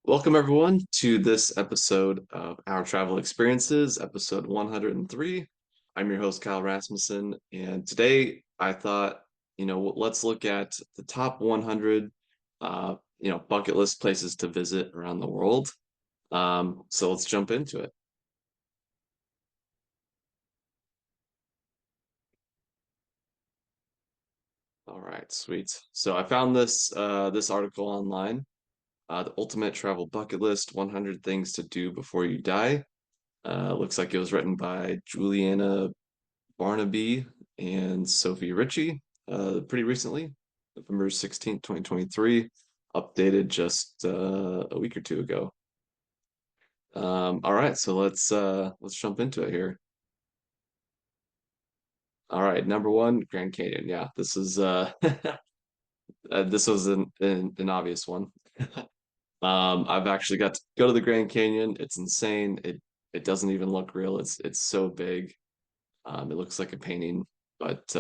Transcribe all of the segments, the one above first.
Welcome, everyone, to this episode of Our Travel Experiences, episode 103. I'm your host, Kyle Rasmussen, and today I thought, let's look at the top 100, bucket list places to visit around the world. So let's jump into it. All right, sweet. So I found this article online, the Ultimate Travel Bucket List: 100 Things to Do Before You Die. Looks like it was written by Julianna Barnaby and Sophie Ritchie pretty recently, November 16th, 2023, updated just a week or two ago. All right, so let's jump into it here. All right, number one, Grand Canyon. Yeah, this is this was an obvious one. I've actually got to go to the Grand Canyon. It's insane. It doesn't even look real. It's so big. It looks like a painting, but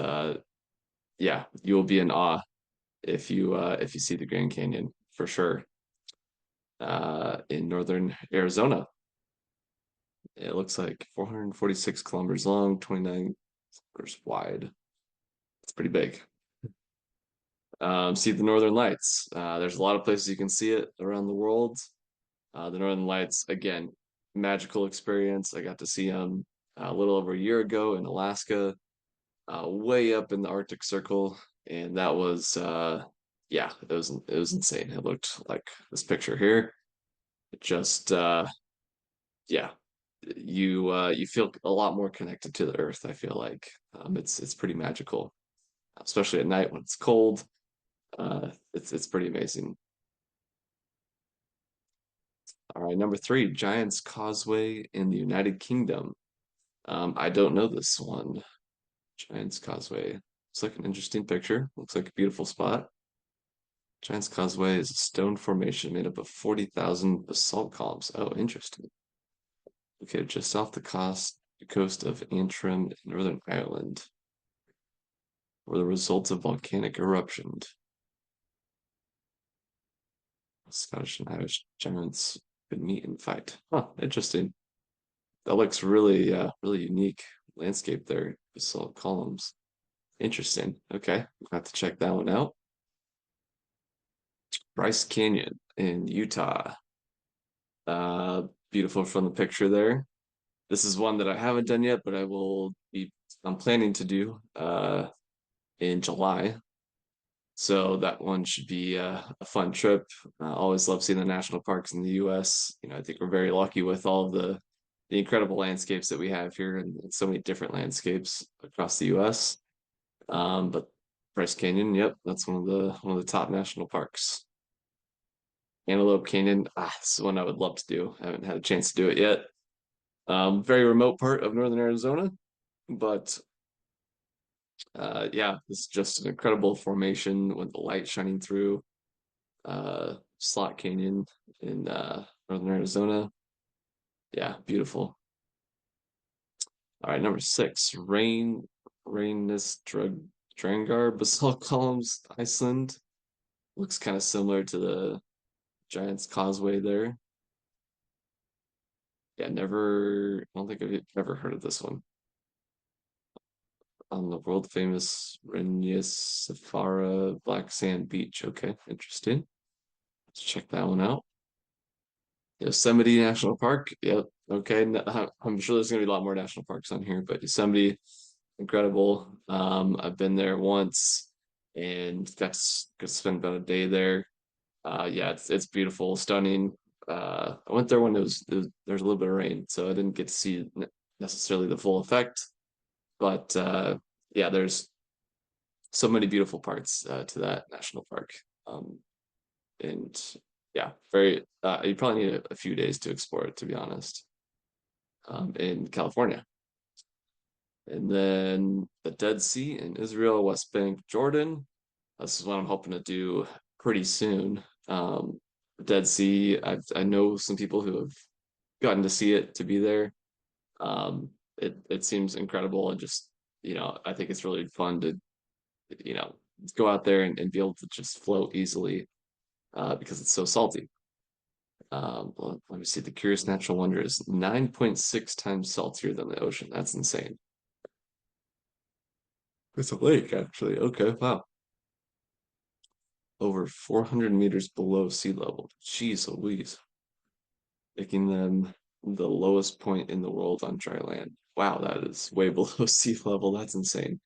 yeah, you will be in awe if you see the Grand Canyon for sure. In northern Arizona, it looks like 446 kilometers long, 29 kilometers wide. It's pretty big. See the Northern Lights. There's a lot of places you can see it around the world. The Northern Lights, again, magical experience. I got to see them a little over a year ago in Alaska, way up in the Arctic Circle, and that was yeah, it was insane. It looked like this picture here. It just yeah, you feel a lot more connected to the earth. I feel like it's pretty magical, especially at night when it's cold. It's pretty amazing. All right, number three, Giant's Causeway in the United Kingdom. I don't know this one. Giant's Causeway. It's like an interesting picture. Looks like a beautiful spot. Giant's Causeway is a stone formation made up of 40,000 basalt columns. Oh, interesting. Located just off the coast of Antrim, Northern Ireland, were the results of volcanic eruption. Scottish and Irish giants could meet and fight. Huh, interesting. That looks really unique landscape there. Basalt columns. Interesting. Okay, we'll have to check that one out. Bryce Canyon in Utah. Beautiful from the picture there. This is one that I haven't done yet, but I'm planning to do in July. So that one should be a fun trip. Always love seeing the national parks in the U.S. I think we're very lucky with all of the incredible landscapes that we have here, and so many different landscapes across the U.S. But Bryce Canyon, yep, that's one of the top national parks. Antelope Canyon, this is one I would love to do. I haven't had a chance to do it yet. Very remote part of northern Arizona, but yeah, this is just an incredible formation with the light shining through. Slot Canyon in northern Arizona. Yeah, beautiful. All right, number six, Rainness Drangar basalt columns, Iceland. Looks kind of similar to the Giant's Causeway there. Yeah, I don't think I've ever heard of this one. On the world famous Reynisifara Black Sand Beach. Okay, interesting. Let's check that one out. Yosemite National Park. Yep. Okay. I'm sure there's gonna be a lot more national parks on here, but Yosemite, incredible. I've been there once and got to spend about a day there. Yeah, it's beautiful, stunning. I went there when there's a little bit of rain, so I didn't get to see necessarily the full effect. But yeah, there's so many beautiful parts to that national park. And yeah, very. You probably need a few days to explore it, to be honest. In California, and then the Dead Sea in Israel, West Bank, Jordan. This is what I'm hoping to do pretty soon. The Dead Sea. I know some people who have gotten to see it, to be there. It seems incredible, and just I think it's really fun to you know go out there and be able to just float easily because it's so salty. Let me see. The Curious Natural Wonder is 9.6 times saltier than the ocean. That's insane. It's a lake, actually. Okay, wow. Over 400 meters below sea level. Jeez Louise. Making them the lowest point in the world on dry land. Wow, that is way below sea level. That's insane.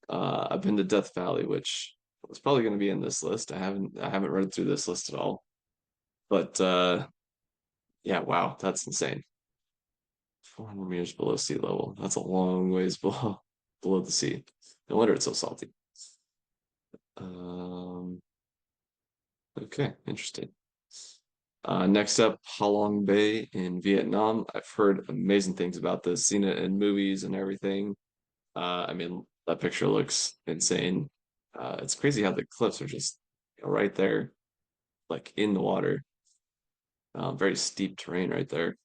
I've been to Death Valley, which was probably going to be in this list. I haven't read through this list at all. But yeah, wow, that's insane. 400 meters below sea level. That's a long ways below the sea. No wonder it's so salty. Um, okay, interesting. Next up, Halong Bay in Vietnam. I've heard amazing things about this, seen it in movies and everything. I mean, that picture looks insane. It's crazy how the cliffs are just right there, like in the water. Very steep terrain right there.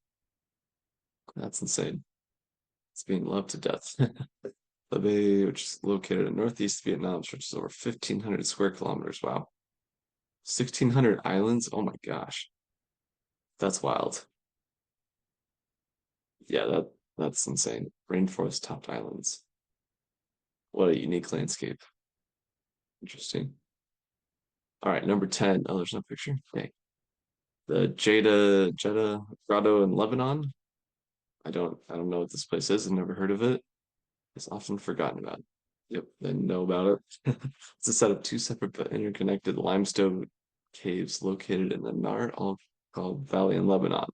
That's insane. It's being loved to death. The bay, which is located in northeast Vietnam, stretches over 1,500 square kilometers. Wow. 1,600 islands? Oh my gosh. That's wild. Yeah, that's insane. Rainforest topped islands. What a unique landscape. Interesting. All right, number 10. Oh, there's no picture. Okay. The Jeddah Grotto in Lebanon. I don't know what this place is. I've never heard of it. It's often forgotten about. Yep, I know about it. It's a set of two separate but interconnected limestone caves located in the Nar al-Khalb Valley in Lebanon.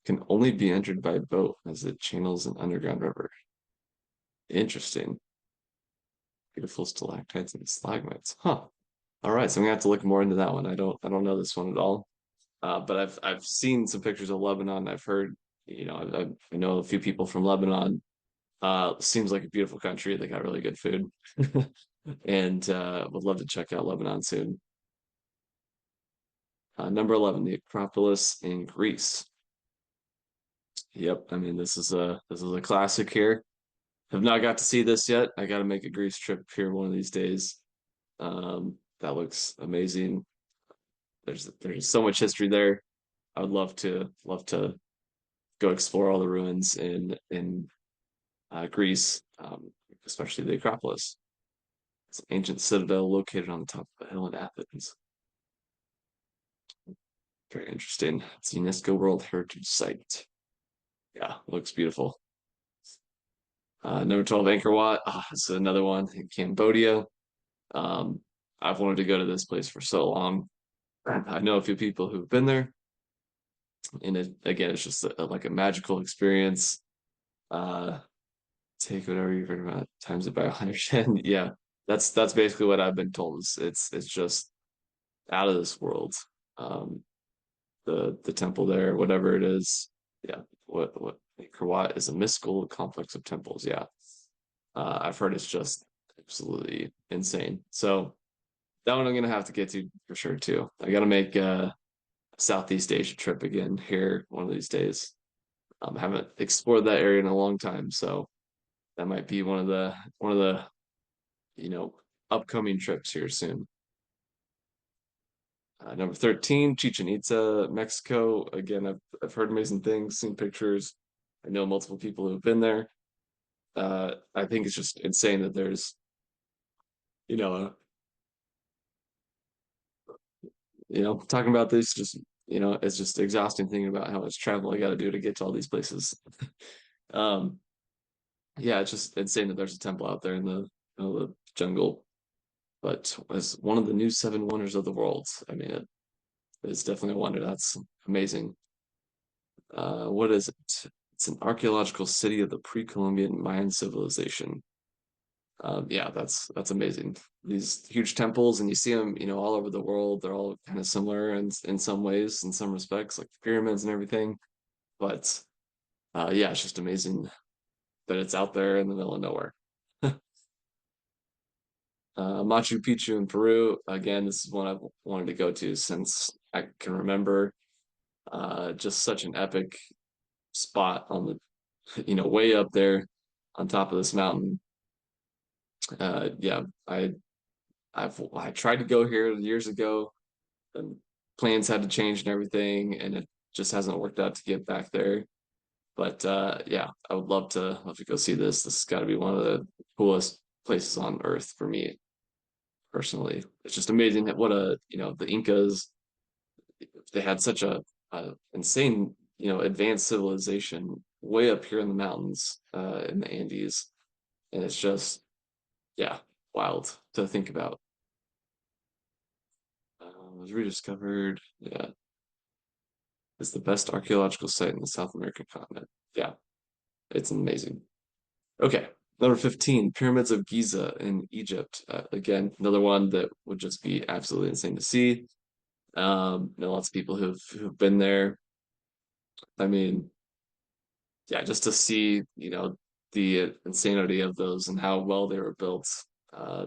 Can only be entered by boat as it channels an underground river. Interesting. Beautiful stalactites and stalagmites. Huh. All right, so I'm gonna have to look more into that one. I don't know this one at all. But I've seen some pictures of Lebanon. I've heard, I know a few people from Lebanon. Seems like a beautiful country. They got really good food, and would love to check out Lebanon soon. Number 11, the Acropolis in Greece. Yep, I mean this is a classic here. Have not got to see this yet. I got to make a Greece trip here one of these days. That looks amazing. There's so much history there. I would love to go explore all the ruins in Greece, especially the Acropolis. It's an ancient citadel located on the top of a hill in Athens. Very interesting. It's a UNESCO World Heritage Site. Yeah, looks beautiful. Number 12, Angkor Wat. It's another one in Cambodia. Um, I've wanted to go to this place for so long. I know a few people who've been there, and again, it's just like a magical experience. Uh, take whatever you've heard about, times it by 100. And yeah, that's basically what I've been told. It's just out of this world. Um, the temple there, whatever it is, yeah. What Angkor Wat is a mystical complex of temples. Yeah, I've heard it's just absolutely insane. So that one I'm gonna have to get to for sure too. I got to make a Southeast Asia trip again here one of these days. Haven't explored that area in a long time, so that might be one of the you know upcoming trips here soon. Number 13, Chichen Itza, Mexico. Again, I've heard amazing things, seen pictures. I know multiple people who've been there. I think it's just insane that there's, you know, uh, talking about this just, it's just exhausting thinking about how much travel I got to do to get to all these places. Um, yeah, it's just insane that there's a temple out there in the jungle. But as one of the new seven wonders of the world, I mean, it's definitely a wonder. That's amazing. What is it? It's an archaeological city of the pre-Columbian Mayan civilization. Yeah, that's amazing. These huge temples, and you see them, all over the world. They're all kind of similar in some ways, in some respects, like the pyramids and everything. But yeah, it's just amazing that it's out there in the middle of nowhere. Machu Picchu in Peru. Again, this is one I've wanted to go to since I can remember. Just such an epic spot on way up there on top of this mountain. Yeah, I tried to go here years ago and plans had to change and everything, and it just hasn't worked out to get back there. But yeah, I would love to go see this. This has got to be one of the coolest places on earth for me personally. It's just amazing that what a the Incas, they had such a insane advanced civilization way up here in the mountains in the Andes, and it's just yeah wild to think about. Was rediscovered. Yeah, it's the best archaeological site in the South American continent. Yeah, it's amazing. Okay, number 15, Pyramids of Giza in Egypt. Again, another one that would just be absolutely insane to see. Know lots of people who've been there. I mean, yeah, just to see, the insanity of those and how well they were built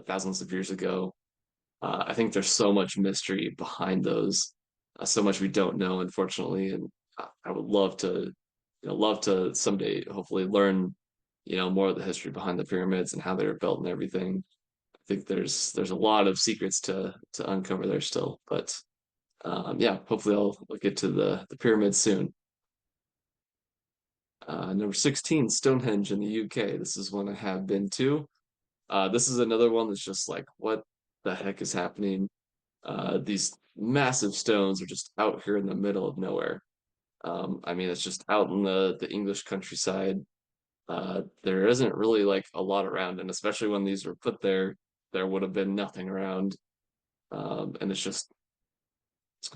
thousands of years ago. I think there's so much mystery behind those, so much we don't know, unfortunately. And I would love to someday hopefully learn, more of the history behind the pyramids and how they were built and everything. I think there's a lot of secrets to uncover there still, but yeah, hopefully I'll get to the pyramids soon. Number 16, Stonehenge in the UK. This is one I have been to. This is another one that's just like, what the heck is happening? These massive stones are just out here in the middle of nowhere. I mean, it's just out in the English countryside. There isn't really like a lot around, and especially when these were put there, there would have been nothing around. And it's just,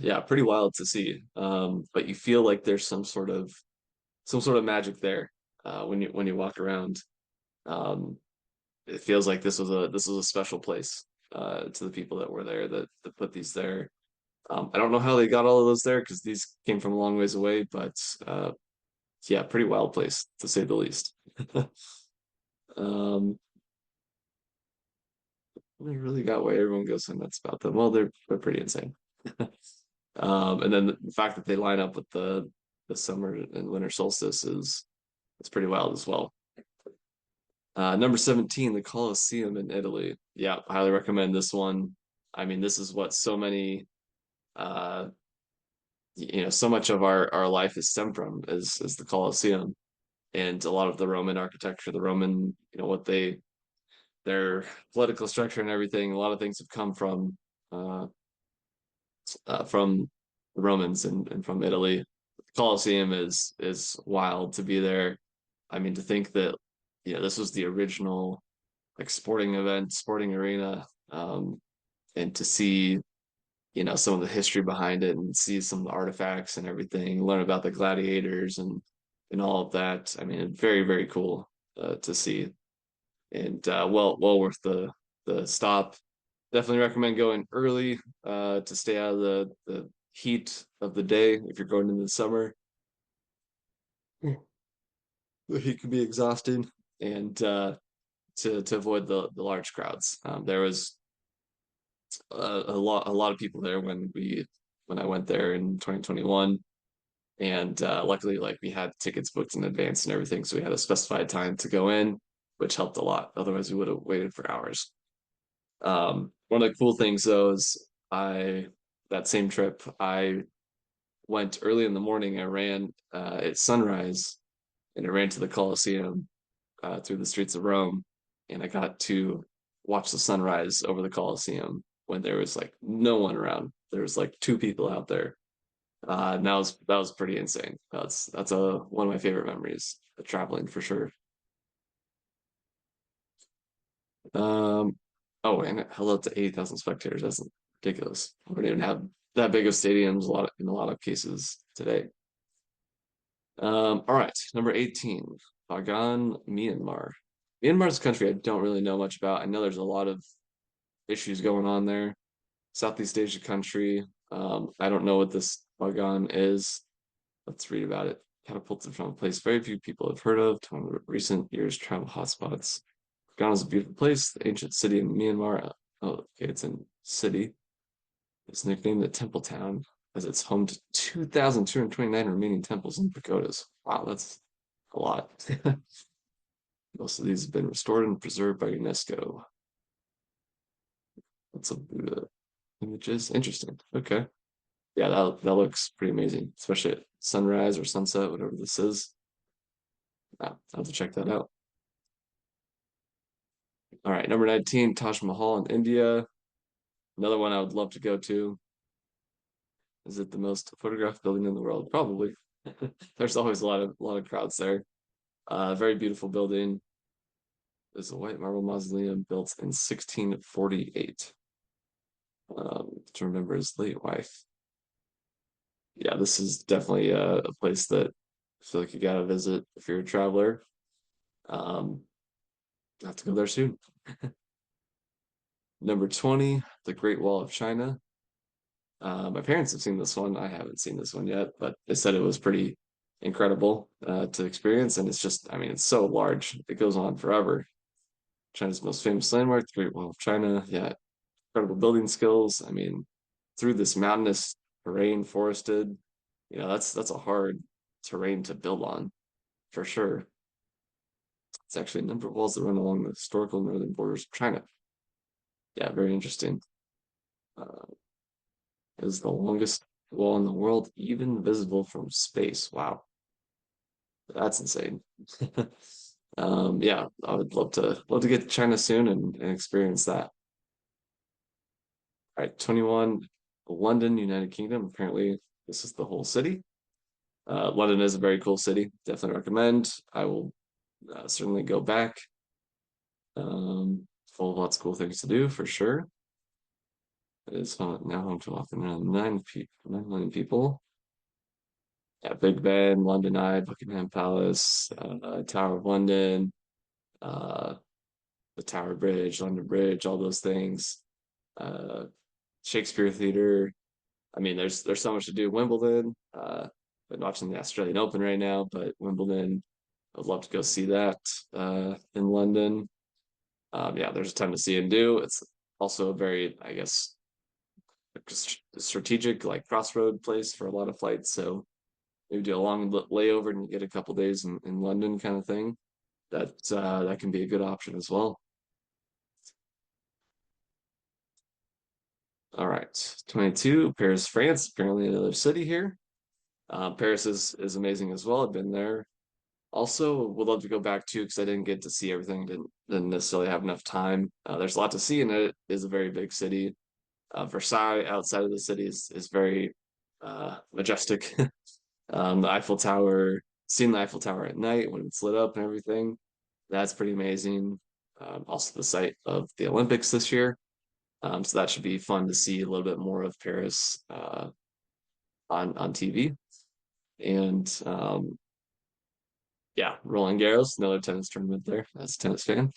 yeah, pretty wild to see. But you feel like there's some sort of magic there when you walk around. Um, it feels like this was a special place to the people that were there that put these there. I don't know how they got all of those there because these came from a long ways away, but yeah, pretty wild place to say the least. um, they really got why everyone goes so nuts about them. Well, they're pretty insane. And then the fact that they line up with the summer and winter solstice is it's pretty wild as well. Number 17, the Colosseum in Italy. Yeah, highly recommend this one. I mean, this is what so many uh so much of our life is stemmed from is the Colosseum and a lot of the Roman architecture, the Roman, what their political structure and everything. A lot of things have come uh, from the Romans and from Italy. The Colosseum is wild to be there. I mean, to think that this was the original like sporting event, sporting arena, and to see some of the history behind it and see some of the artifacts and everything, learn about the gladiators and all of that. I mean, very, very cool to see, and well worth the stop. Definitely recommend going early to stay out of the heat of the day if you're going in the summer. The heat can be exhausting, and to avoid the large crowds. There was a lot of people there when I went there in 2021, and luckily like we had tickets booked in advance and everything, so we had a specified time to go in, which helped a lot. Otherwise, we would have waited for hours. One of the cool things though is I that same trip I went early in the morning. I ran at sunrise and I ran to the Colosseum through the streets of Rome, and I got to watch the sunrise over the Colosseum when there was like no one around. There was like two people out there, and that was pretty insane. That's a one of my favorite memories of traveling for sure. Um, oh, and hello to 80,000 spectators. That's ridiculous. We don't even have that big of stadiums in a lot of cases today. All right, number 18, Bagan, Myanmar. Myanmar is a country I don't really know much about. I know there's a lot of issues going on there. Southeast Asia country. I don't know what this Bagan is. Let's read about it. Catapulted from a place very few people have heard of to one of recent years' travel hotspots. Bagan is a beautiful place, the ancient city in Myanmar. Oh, okay, it's in city. It's nicknamed the Temple Town as it's home to 2,229 remaining temples and pagodas. Wow, that's a lot. Most of these have been restored and preserved by UNESCO. That's a Buddha images. Interesting. Okay. Yeah, that looks pretty amazing, especially at sunrise or sunset, whatever this is. Yeah, I'll have to check that out. All right, number 19, Taj Mahal in India. Another one I would love to go to. Is it the most photographed building in the world? Probably. There's always a lot of crowds there. Very beautiful building. There's a white marble mausoleum built in 1648 to remember his late wife. Yeah, this is definitely a place that I feel like you gotta visit if you're a traveler. Um, I have to go there soon. Number 20, the Great Wall of China. My parents have seen this one. I haven't seen this one yet, but they said it was pretty incredible to experience. And it's just, I mean, it's so large. It goes on forever. China's most famous landmark, the Great Wall of China. Yeah, incredible building skills. I mean, through this mountainous terrain, forested, that's a hard terrain to build on for sure. It's actually a number of walls that run along the historical northern borders of China. Yeah, very interesting. Uh, is the longest wall in the world even visible from space? Wow, that's insane. Yeah, I would love to get to China soon and experience that. All right, 21, London, United Kingdom. Apparently, this is the whole city. London is a very cool city. Definitely recommend. I will certainly go back. Full of lots of cool things to do for sure. It is now home to often around 9 million people. Yeah, Big Ben, London Eye, Buckingham Palace, Tower of London, uh, the Tower Bridge, London Bridge, all those things. Uh, Shakespeare Theater. I mean, there's so much to do. Wimbledon. Been watching the Australian Open right now, but Wimbledon, I'd love to go see that in London. Yeah, there's a ton to see and do. It's also a very, I guess, strategic, like crossroad place for a lot of flights. So maybe do a long layover and get a couple days in London, kind of thing. That can be a good option as well. All right, 22, Paris, France. Apparently another city here. Paris is amazing as well. I've been there. Also, would love to go back too because I didn't get to see everything. Didn't necessarily have enough time. There's a lot to see, and it is a very big city. Versailles outside of the city is very majestic. The Eiffel Tower, seeing the Eiffel Tower at night when it's lit up and everything, that's pretty amazing. Also, the site of the Olympics this year. So that should be fun to see a little bit more of Paris on TV. And yeah, Roland Garros, another tennis tournament there. As a tennis fan.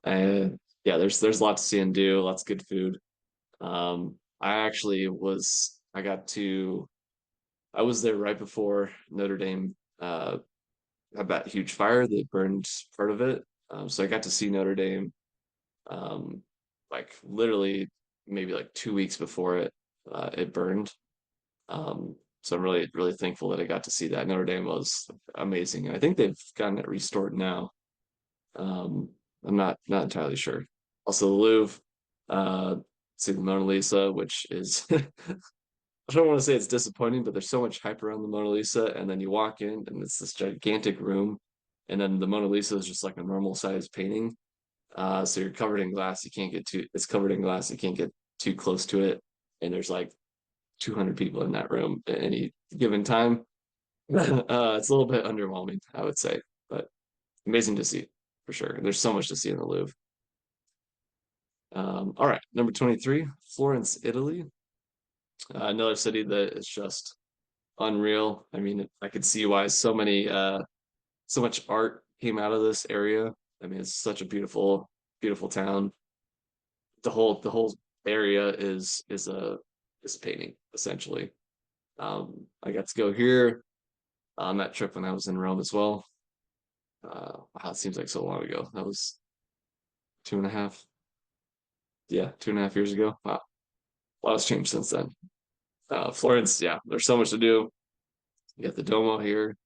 And yeah, there's a lot to see and do, lots of good food. I actually I was there right before Notre Dame had that huge fire that burned part of it. So I got to see Notre Dame um, like literally maybe like 2 weeks before it burned. So I'm really really thankful that I got to see that. Notre Dame was amazing, and I think they've gotten it restored now. I'm not entirely sure. Also, the Louvre, uh, see the Mona Lisa, which is I don't want to say it's disappointing, but there's so much hype around the Mona Lisa, and then you walk in and it's this gigantic room, and then the Mona Lisa is just like a normal size painting. So you're covered in glass. You can't get too. It's covered in glass. You can't get too close to it, and there's like 200 people in that room at any given time. It's a little bit underwhelming, I would say, but amazing to see for sure. There's so much to see in the Louvre. All right, number 23, Florence, Italy. Another city that is just unreal. I mean, I could see why so much art came out of this area. I mean, it's such a beautiful town. The whole area is a painting essentially. I got to go here on that trip when I was in Rome as well. Wow, it seems like so long ago. That was two and a half, yeah, 2.5 years ago. Wow, a lot has changed since then. Florence, yeah, there's so much to do. You got the Duomo here.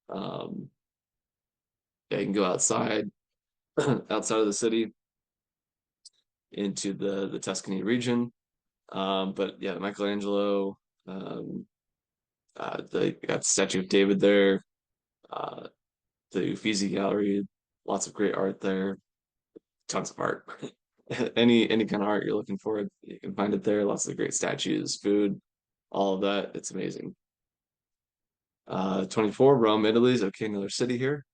Um, yeah, you can go outside, outside of the city into the Tuscany region. But yeah, Michelangelo, they got the Statue of David there, uh, the Uffizi Gallery, lots of great art there, tons of art. Any kind of art you're looking for, you can find it there. Lots of great statues, food, all of that. It's amazing. 24, Rome, Italy's okay, another city here.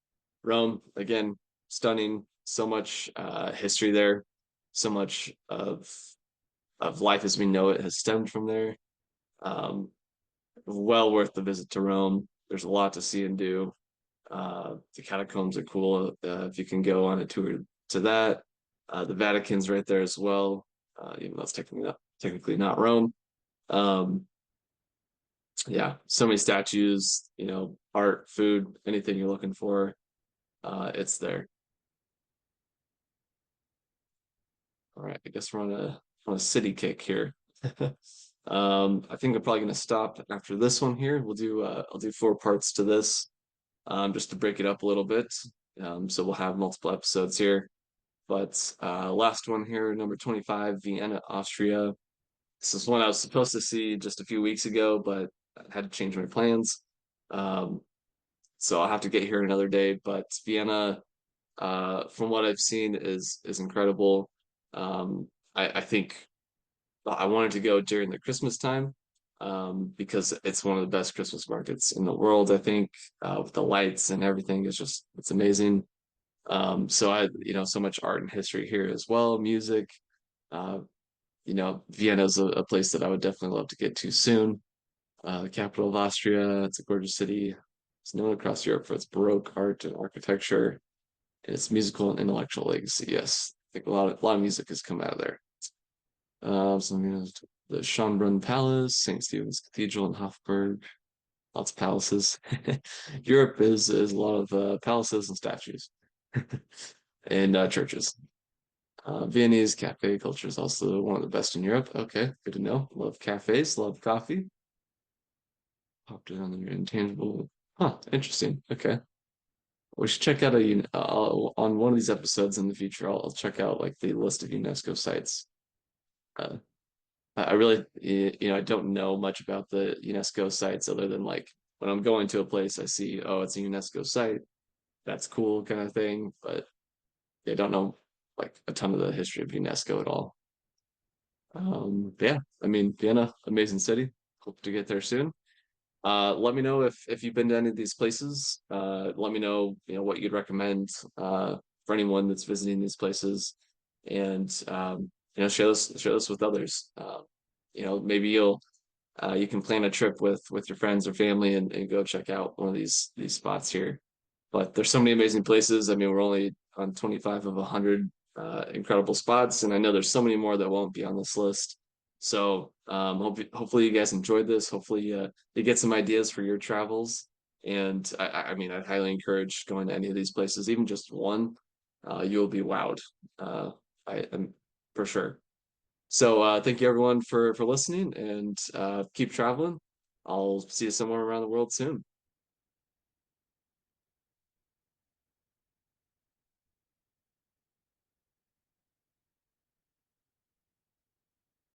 Rome, again, stunning. So much history there. So much of life as we know it has stemmed from there. Um, well worth the visit to Rome. There's a lot to see and do. The catacombs are cool if you can go on a tour to that. The Vatican's right there as well, even though it's technically not Rome. Um, yeah, so many statues, art, food, anything you're looking for, it's there. All right, I guess we're on a city kick here. I think I'm probably gonna stop after this one here. I'll do four parts to this, just to break it up a little bit. So we'll have multiple episodes here. But last one here, number 25, Vienna, Austria. This is one I was supposed to see just a few weeks ago, but I had to change my plans. Um, so I'll have to get here another day. But Vienna, from what I've seen, is incredible. I think I wanted to go during the Christmas time, because it's one of the best Christmas markets in the world. I think with the lights and everything, it's amazing. So so much art and history here as well, music. Uh, Vienna's a place that I would definitely love to get to soon. The capital of Austria. It's a gorgeous city. It's known across Europe for its Baroque art and architecture and its musical and intellectual legacy. Yes, I think a lot of music has come out of there. The Schönbrunn Palace, St. Stephen's Cathedral in Hofburg. Lots of palaces. Europe is a lot of palaces and statues and churches. Viennese cafe culture is also one of the best in Europe. Okay, good to know. Love cafes, love coffee. Popped it on the intangible. Huh, interesting. Okay. We should check out on one of these episodes in the future. I'll check out like the list of UNESCO sites. Uh, I really, I don't know much about the UNESCO sites other than like when I'm going to a place, I see, oh, it's a UNESCO site. That's cool, kind of thing. But I don't know like a ton of the history of UNESCO at all. Yeah, I mean, Vienna, amazing city. Hope to get there soon. Let me know if you've been to any of these places. Let me know, what you'd recommend for anyone that's visiting these places, and share this with others. Maybe you can plan a trip with your friends or family and go check out one of these spots here. But there's so many amazing places. I mean, we're only on 25 of 100 incredible spots, and I know there's so many more that won't be on this list. So hopefully you guys enjoyed this. Hopefully you get some ideas for your travels. And I mean, I'd highly encourage going to any of these places, even just one. You'll be wowed. Uh, I am for sure. So thank you everyone for listening, and keep traveling. I'll see you somewhere around the world soon.